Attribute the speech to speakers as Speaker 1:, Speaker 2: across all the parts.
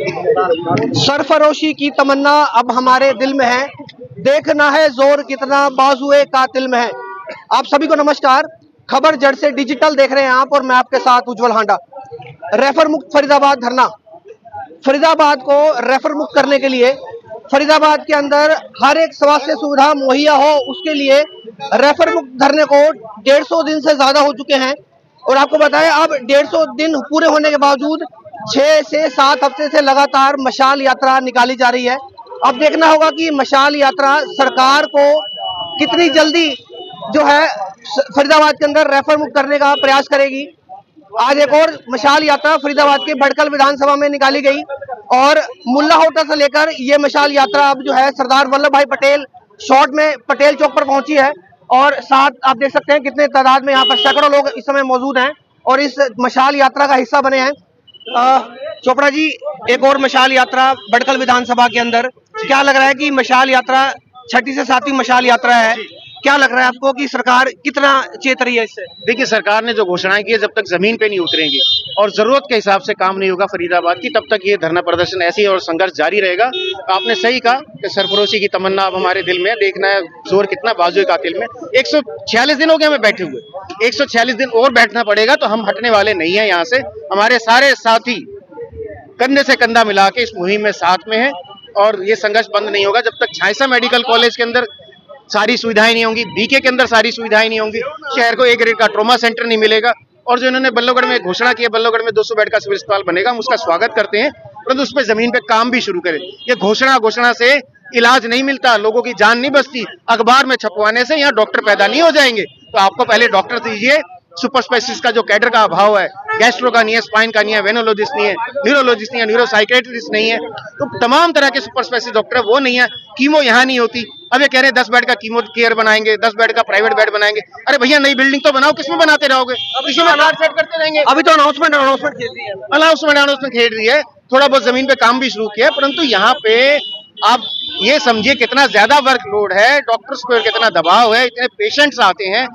Speaker 1: सरफरोशी की तमन्ना अब हमारे दिल में है, देखना है जोर कितना बाजुए कातिल में है। आप सभी को नमस्कार। खबर जड़ से डिजिटल देख रहे हैं आप, और मैं आपके साथ उज्जवल हांडा। रेफर मुक्त फरीदाबाद धरना। फरीदाबाद को रेफर मुक्त करने के लिए, फरीदाबाद के अंदर हर एक स्वास्थ्य सुविधा मुहैया हो, उसके लिए रेफर मुक्त धरने को 150 दिन से ज्यादा हो चुके हैं। और आपको बताएं, अब 150 दिन पूरे होने के बावजूद 6 से 7 हफ्ते से लगातार मशाल यात्रा निकाली जा रही है। अब देखना होगा कि मशाल यात्रा सरकार को कितनी जल्दी जो है फरीदाबाद के अंदर रेफर मुक्त करने का प्रयास करेगी। आज एक और मशाल यात्रा फरीदाबाद के भड़कल विधानसभा में निकाली गई, और मुल्ला होटल से लेकर ये मशाल यात्रा अब जो है सरदार वल्लभ भाई पटेल शॉर्ट में पटेल चौक पर पहुंची है। और साथ आप देख सकते हैं कितने तादाद में यहाँ पर सैकड़ों लोग इस समय मौजूद हैं और इस मशाल यात्रा का हिस्सा बने हैं। चोपड़ा जी, एक और मशाल यात्रा भड़कल विधानसभा के अंदर, क्या लग रहा है कि मशाल यात्रा 6ठी से 7वीं मशाल यात्रा है, क्या लग रहा है आपको कि सरकार कितना चेत रही है इससे?
Speaker 2: देखिए, सरकार ने जो घोषणाएं की है, जब तक जमीन पे नहीं उतरेंगी और जरूरत के हिसाब से काम नहीं होगा फरीदाबाद की, तब तक ये धरना प्रदर्शन ऐसे ही और संघर्ष जारी रहेगा। आपने सही कहा कि सरफरोशी की तमन्ना अब हमारे दिल में है, देखना है जोर कितना बाजुए कातिल में। 146 दिन हो गए हमें बैठे हुए, 146 दिन और बैठना पड़ेगा, तो हम हटने वाले नहीं है यहाँ से। हमारे सारे साथी कंधे से कंधा मिला के इस मुहिम में साथ में है, और ये संघर्ष बंद नहीं होगा जब तक झांसा मेडिकल कॉलेज के अंदर सारी सुविधाएं नहीं होंगी, बीके के अंदर सारी सुविधाएं नहीं होंगी, शहर को एक रेट का ट्रॉमा सेंटर नहीं मिलेगा। और जो इन्होंने बल्लभगढ़ में घोषणा की है, बल्लभगढ़ में 200 बेड का सिविल अस्पताल बनेगा, हम उसका स्वागत करते हैं, परंतु उस पर जमीन पे काम भी शुरू करें। ये घोषणा से इलाज नहीं मिलता, लोगों की जान नहीं बचती। अखबार में छपवाने से यहाँ डॉक्टर पैदा नहीं हो जाएंगे। तो आपको पहले डॉक्टर दीजिए। सुपर स्पेशलिस्ट का जो कैडर का अभाव है, गैस्ट्रो का नहीं है, स्पाइन का नहीं है, वेनोलॉजिस्ट नहीं है, न्यूरोलॉजिस्ट नहीं है, न्यूरोसाइकेट्रिस्ट नहीं है, तो तमाम तरह के सुपर स्पेशलिस्ट डॉक्टर वो नहीं है। कीमो यहाँ नहीं होती। अब ये कह रहे हैं 10 बेड का कीमो केयर बनाएंगे, 10 बेड का प्राइवेट बेड बनाएंगे। अरे भैया, नई बिल्डिंग तो बनाओ, किसमें बनाते रहोगे? अब इसी में अलाट सेट करते रहेंगे। अभी तो अनाउंसमेंट खेल रही है, थोड़ा बहुत जमीन पे काम भी शुरू किया है, परंतु यहाँ पे आप ये समझिए कितना ज्यादा वर्कलोड है, डॉक्टर्स पर कितना दबाव है, इतने पेशेंट्स आते हैं,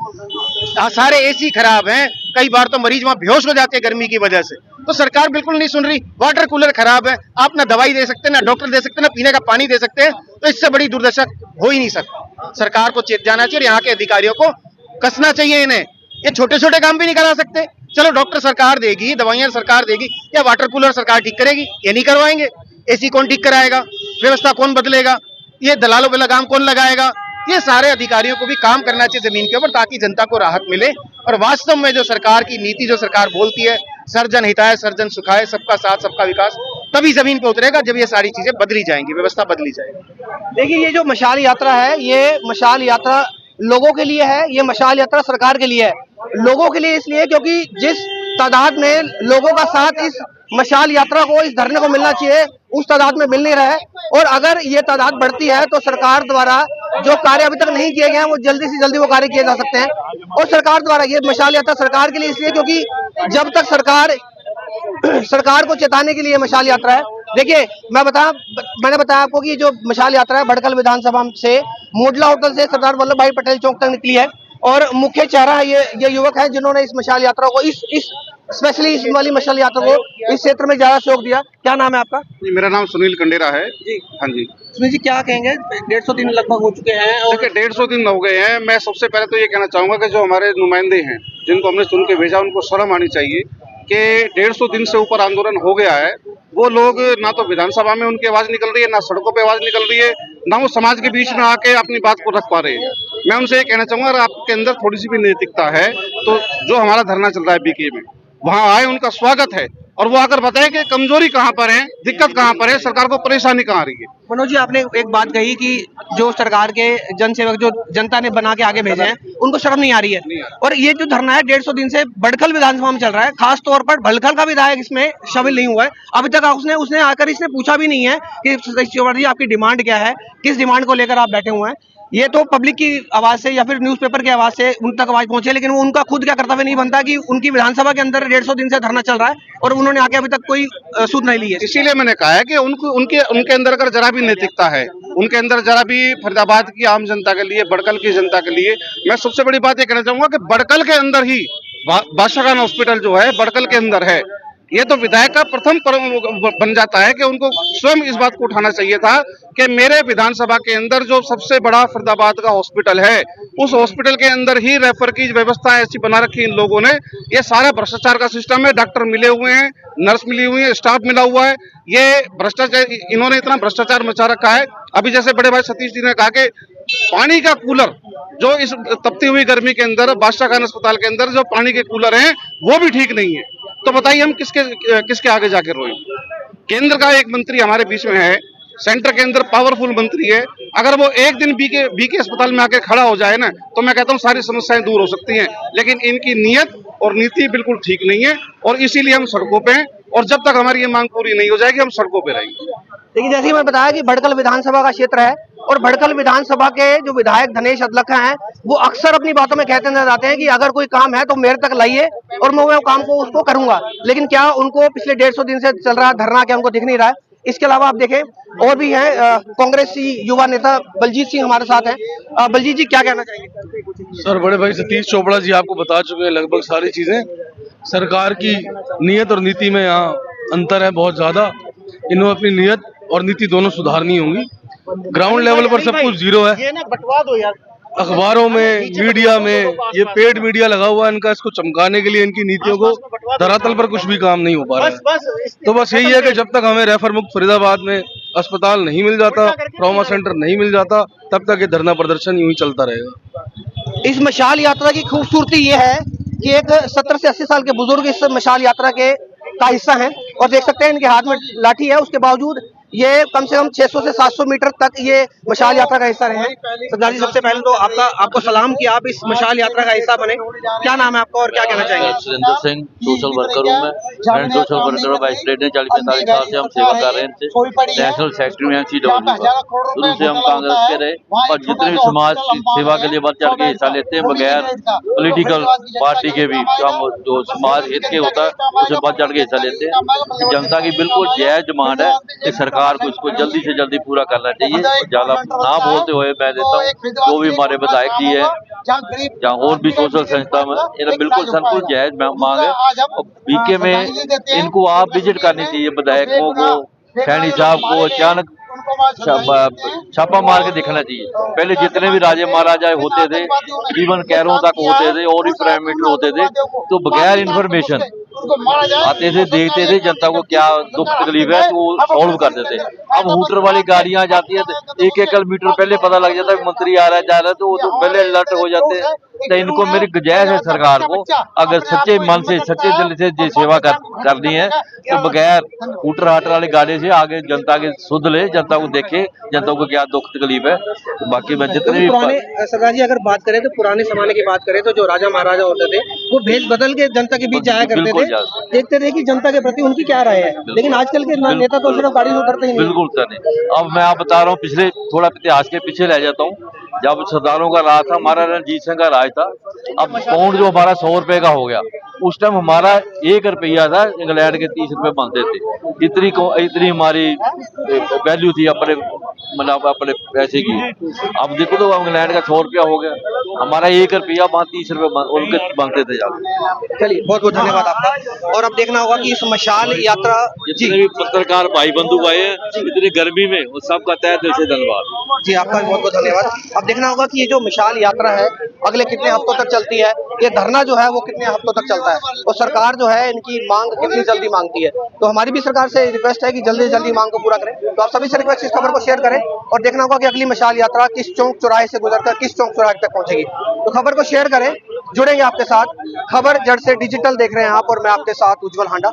Speaker 2: सारे एसी खराब हैं, कई बार तो मरीज वहां बेहोश हो जाते हैं गर्मी की वजह से। तो सरकार बिल्कुल नहीं सुन रही। वाटर कूलर खराब है, आप ना दवाई दे सकते, ना डॉक्टर दे सकते, ना पीने का पानी दे सकते हैं, तो इससे बड़ी दुर्दशा हो ही नहीं सकती। सरकार को चेत जाना चाहिए और यहाँ के अधिकारियों को कसना चाहिए इन्हें। ये छोटे छोटे काम भी नहीं करा सकते। चलो डॉक्टर सरकार देगी, दवाइयां सरकार देगी, या वाटर कूलर सरकार ठीक करेगी? ये नहीं करवाएंगे। एसी कौन ठीक कराएगा? व्यवस्था कौन बदलेगा? ये दलालों पे लगाम कौन लगाएगा? ये सारे अधिकारियों को भी काम करना चाहिए जमीन के ऊपर, ताकि जनता को राहत मिले। और वास्तव में जो सरकार की नीति, जो सरकार बोलती है, सर्जन हिताय सर्जन सुखाय, सबका साथ सबका विकास, तभी जमीन पे उतरेगा जब ये सारी चीजें बदली जाएंगी, व्यवस्था बदली जाएगी।
Speaker 1: देखिए, ये जो मशाल यात्रा है, ये मशाल यात्रा लोगों के लिए है, ये मशाल यात्रा सरकार के लिए है। लोगों के लिए इसलिए क्योंकि जिस तादाद में लोगों का साथ इस मशाल यात्रा को, इस धरने को मिलना चाहिए, उस तादाद में मिल नहीं रहा है। और अगर ये तादाद बढ़ती है तो सरकार द्वारा जो कार्य अभी तक नहीं किए गए हैं, वो जल्दी से जल्दी वो कार्य किए जा सकते हैं। और सरकार द्वारा ये मशाल यात्रा सरकार के लिए इसलिए क्योंकि जब तक सरकार को चेताने के लिए मशाल यात्रा है। देखिए, मैंने बताया आपको कि जो मशाल यात्रा है भड़कल विधानसभा से मोडला होटल से सरदार वल्लभ भाई पटेल चौक तक निकली है, और मुख्य चेहरा ये युवक है जिन्होंने इस मशाल यात्रा को, स्पेशली इस वाली मशाल यात्रा को इस क्षेत्र में ज्यादा सहयोग दिया। क्या नाम है आपका?
Speaker 3: मेरा नाम सुनील कंडेरा है
Speaker 1: जी।
Speaker 3: हाँ जी।
Speaker 1: सुनील जी, क्या कहेंगे? 150 दिन लगभग हो चुके हैं। और
Speaker 3: 150 दिन हो गए हैं। मैं सबसे पहले तो ये कहना चाहूंगा कि जो हमारे नुमाइंदे हैं, जिनको हमने चुन के भेजा, उनको शर्म आनी चाहिए कि 150 दिन से ऊपर आंदोलन हो गया है। वो लोग ना तो विधानसभा में उनकी आवाज निकल रही है, ना सड़कों पे आवाज निकल रही है, ना वो समाज के बीच में आके अपनी बात को रख पा रहे हैं। मैं उनसे ये कहना चाहूंगा, अगर आपके अंदर थोड़ी सी भी नैतिकता है तो जो हमारा धरना चल रहा है बीके में, वहां आए, उनका स्वागत है, और वो आकर बताए कि कमजोरी कहाँ पर है, दिक्कत कहाँ पर है, सरकार को परेशानी कहाँ आ रही है।
Speaker 1: मनोज जी, आपने एक बात कही कि जो सरकार के जनसेवक, जो जनता ने बना के आगे भेजे हैं, उनको शर्म नहीं आ रही है। और ये जो धरना है 150 दिन से भड़कल विधानसभा में चल रहा है, खास तौर पर भड़कल का विधायक इसमें शामिल नहीं हुआ है अभी तक। उसने आकर इसने पूछा भी नहीं है कि चौधरी जी आपकी डिमांड क्या है, किस डिमांड को लेकर आप बैठे हुए हैं। ये तो पब्लिक की आवाज से या फिर न्यूज़पेपर की आवाज से उन तक आवाज पहुंचे, लेकिन वो उनका खुद क्या कर्तव्य नहीं बनता कि उनकी विधानसभा के अंदर 150 दिन से धरना चल रहा है और उन्होंने आके अभी तक कोई सूद नहीं ली है।
Speaker 3: इसीलिए मैंने कहा है कि उनके अंदर अगर जरा भी नैतिकता है, उनके अंदर जरा भी फरीदाबाद की आम जनता के लिए, बड़कल की जनता के लिए, मैं सबसे बड़ी बात ये कहना चाहूंगा कि बड़कल के अंदर ही बादशाह खान हॉस्पिटल जो है बड़कल के अंदर है, ये तो विधायक का प्रथम बन जाता है कि उनको स्वयं इस बात को उठाना चाहिए था कि मेरे विधानसभा के अंदर जो सबसे बड़ा फरीदाबाद का हॉस्पिटल है, उस हॉस्पिटल के अंदर ही रेफर की व्यवस्था ऐसी बना रखी इन लोगों ने। ये सारा भ्रष्टाचार का सिस्टम है, डॉक्टर मिले हुए हैं, नर्स मिली हुई है, स्टाफ मिला हुआ है। ये भ्रष्टाचार, इन्होंने इतना भ्रष्टाचार मचा रखा है। अभी जैसे बड़े भाई सतीश जी ने कहा कि पानी का कूलर जो इस तपती हुई गर्मी के अंदर बादशाह खान अस्पताल के अंदर जो पानी के कूलर हैं वो भी ठीक नहीं है, तो बताइए हम किसके आगे जाके रोएं। केंद्र का एक मंत्री हमारे बीच में है, सेंटर के अंदर पावरफुल मंत्री है, अगर वो एक दिन बीके अस्पताल में आके खड़ा हो जाए ना, तो मैं कहता हूँ सारी समस्याएं दूर हो सकती हैं। लेकिन इनकी नीयत और नीति बिल्कुल ठीक नहीं है और इसीलिए हम सड़कों पे हैं, और जब तक हमारी ये मांग पूरी नहीं हो जाएगी हम सड़कों पे रहेंगे।
Speaker 1: लेकिन जैसे ही मैं बताया कि भड़कल विधानसभा का क्षेत्र है और भड़कल विधानसभा के जो विधायक धनेश अदलखा हैं वो अक्सर अपनी बातों में कहते नजर आते हैं कि अगर कोई काम है तो मेरे तक लाइए और मैं वो काम को उसको करूंगा। लेकिन क्या उनको पिछले 150 दिन से चल रहा धरना क्या उनको दिख नहीं रहा है? इसके अलावा आप देखें और भी है कांग्रेसी युवा नेता बलजीत सिंह हमारे साथ हैं। बलजीत जी क्या कहना चाहेंगे?
Speaker 4: सर, बड़े भाई सतीश चोपड़ा जी आपको बता चुके हैं लगभग सारी चीजें। सरकार की नियत और नीति में यहाँ अंतर है बहुत ज्यादा। इन्होंने अपनी नियत और नीति दोनों सुधारनी होंगी। ग्राउंड लेवल पर सब कुछ जीरो है।
Speaker 1: ये ना बंटवा दो यार।
Speaker 4: अखबारों में, मीडिया में ये पेड मीडिया लगा हुआ है इनका, इसको चमकाने के लिए इनकी नीतियों को। धरातल पर कुछ भी काम नहीं हो पा रहा है। तो बस यही है कि जब तक हमें रेफर मुक्त फरीदाबाद में अस्पताल नहीं मिल जाता, ट्रॉमा सेंटर नहीं मिल जाता, तब तक ये धरना प्रदर्शन यूं ही चलता रहेगा।
Speaker 1: इस मशाल यात्रा की खूबसूरती ये है कि एक 70 से 80 साल के बुजुर्ग इस मशाल यात्रा का हिस्सा हैं और देख सकते हैं इनके हाथ में लाठी है, उसके बावजूद ये कम से कम 600 से 700 मीटर तक ये मशाल यात्रा का हिस्सा रहे हैं। सरदार जी, सबसे पहले तो आपको सलाम कि आप इस मशाल यात्रा का हिस्सा बने। क्या नाम है आपका और क्या कहना चाहेंगे?
Speaker 5: सुरेंद्र सिंह, सोशल वर्कर हूँ मैं सोशल वर्कर हूँ। वाइस प्रेसिडेंट 40-45 साल से हम सेवा कर रहे हैं। नेशनल सेक्रेटरी में CW का शुरू से हम कांग्रेस के रहे और जितने भी समाज सेवा के लिए बढ़ चढ़ के हिस्सा लेते हैं बगैर पॉलिटिकल पार्टी के भी, हम जो समाज हित के होता है उसे बढ़ चढ़ के हिस्सा लेते हैं। जनता की बिल्कुल जायज डिमांड है कि सरकार को इसको जल्दी से जल्दी पूरा करना चाहिए। ज्यादा ना बोलते हुए मैं देता हूँ जो भी हमारे विधायक जी है या और भी सोशल संस्था में, ये बिल्कुल संकुल जायज मांग है। और बीके में इनको आप विजिट करनी चाहिए विधायकों को, सैनी साहब को अचानक छापा मार के देखना चाहिए। पहले जितने भी राजे महाराजा होते थे, इवन कैरों तक होते थे और भी प्राइम मिनिस्टर होते थे, तो बगैर इंफॉर्मेशन आते थे, देखते थे जनता को क्या दुख तकलीफ है तो वो सॉल्व करते थे। अब हूटर वाली गाड़ियां जाती है तो 1-1 किलोमीटर पहले पता लग जाता है मंत्री आ रहा है जा रहा है, तो वो तो पहले अलर्ट हो जाते हैं। तो इनको मेरी गुजारिश है सरकार को, अगर सच्चे मन से सच्चे दिल से जो सेवा करनी है तो बगैर हूटर हाटर वाली गाड़ी से आगे जनता के सुध ले, जनता को देखे जनता को क्या दुख तकलीफ है। तो बाकी मैं जितने भी
Speaker 1: सरदार जी अगर बात करें तो पुराने जमाने की बात करें तो जो राजा महाराजा होते थे वो भेष बदल के जनता के बीच जाया करते थे, देखते थे कि जनता के प्रति उनकी क्या राय है। लेकिन आजकल के नेता तो सिर्फ गाड़ी से उतरते ही नहीं।
Speaker 5: बिल्कुल सर नहीं। अब मैं आप बता रहा हूँ पिछले थोड़ा इतिहास के पीछे ले जाता हूँ। जब सरदारों का राज था, हमारा रणजीत सिंह का राज था, अब पाउंड जो हमारा 100 रुपए का हो गया, उस टाइम हमारा 1 रुपया था, इंग्लैंड के 30 रुपए बनते थे। इतनी हमारी वैल्यू थी अपने मतलब अपने पैसे की। अब देखो तो इंग्लैंड का 100 रुपया हो गया, हमारा 1 रुपया वहाँ 30 रुपए उनके बनते थे।
Speaker 1: चलिए बहुत बहुत धन्यवाद आपका। और अब देखना होगा कि इस मशाल यात्रा
Speaker 5: जितने भी पत्रकार भाई बंधु आए हैं इतनी गर्मी में, वो सबका तहे दिल से धन्यवाद
Speaker 1: जी, आपका बहुत बहुत धन्यवाद। अब देखना होगा कि ये जो मशाल यात्रा है अगले कितने हफ्तों तक चलती है, ये धरना जो है वो कितने हफ्तों तक चलता है और सरकार जो है इनकी मांग कितनी जल्दी मांगती है। तो हमारी भी सरकार से रिक्वेस्ट है कि जल्दी से जल्दी मांग को पूरा करें। तो आप सभी से रिक्वेस्ट इस खबर को शेयर करें और देखना होगा कि अगली मशाल यात्रा किस चौक चौराहे से गुजरकर किस चौक चौराहे तक पहुंचेगी। तो खबर को शेयर करें, जुड़ेंगे आपके साथ। खबर जड़ से डिजिटल देख रहे हैं आप और मैं आपके साथ उज्जवल हांडा।